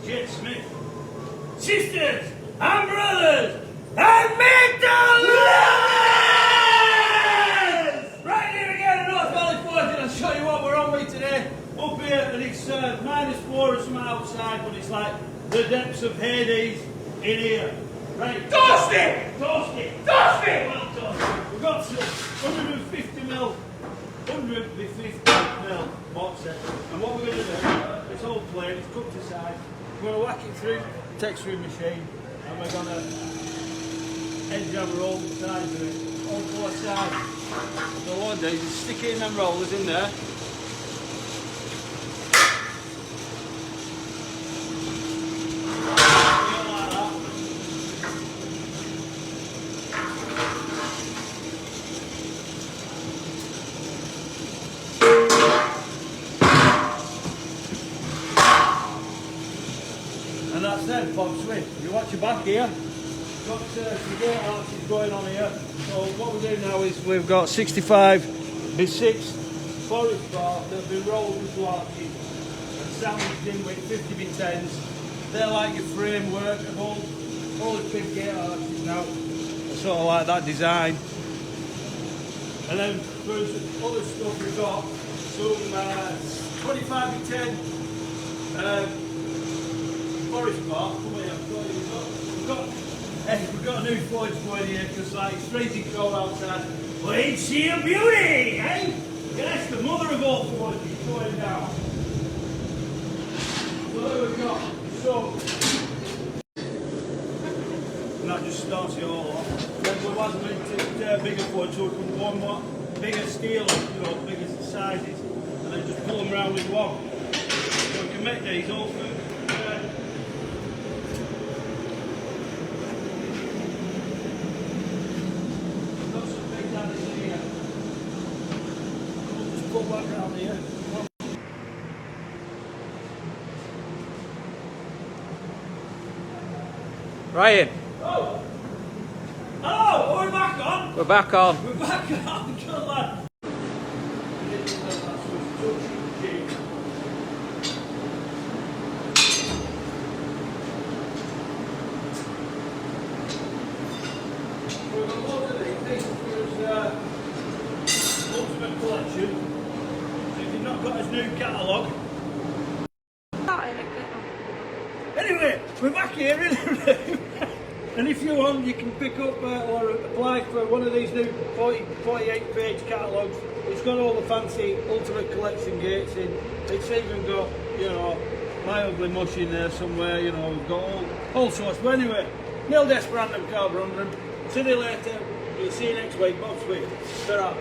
Jet Smith. Sisters and brothers and McDonald's! Right here again in North Valley Forge, and I'll show you what we're on with today. Up here, and it's -4 or something outside, but it's like the depths of Hades in here. Right. Toasty! Toasty! Toasty! Well done. We've got 150 mil box set. And what we're going to do, it's all plain, it's cooked aside. We're going to whack it through the texturing machine, and we're going to edge jam roll the sides of it, on four sides. So what I do is stick it in them rollers in there. And that's then, Bob Swift. You watch your back here. Got some gate arches going on here. So what we're doing now is we've got 65x6 forest bar that have been rolled into arches and sandwiched in with 50x10s. They're like your framework of all the big gate arches now. Sort of like that design. And then there's other stuff we've got some 25x10 forest bar. Come here, we've got a new forge going here because like it's freezing cold outside. Well, ain't she a beauty, eh? Yes, the mother of all forges going down. So there we go. So, and that just starts it all off. Then we want to make it bigger forge so we can warm what bigger steel, bigger sizes, and then just pull them around with one. So we can make these all for back around here. Ryan. Oh! Oh, we're back on! We're back on. We're back on! Good lad! We've got loads of these. This is Ultimate Collection. So if you've not got his new catalogue. Anyway, we're back here in the room. And if you want, you can pick up or apply for one of these new 48-page catalogues. It's got all the fancy Ultimate Collection gates in. It's even got, my ugly mush in there somewhere, we've got all sorts. But anyway, nil desperandum carborundum. See you later. We'll see you next week. Bob Swift. Ta-ra.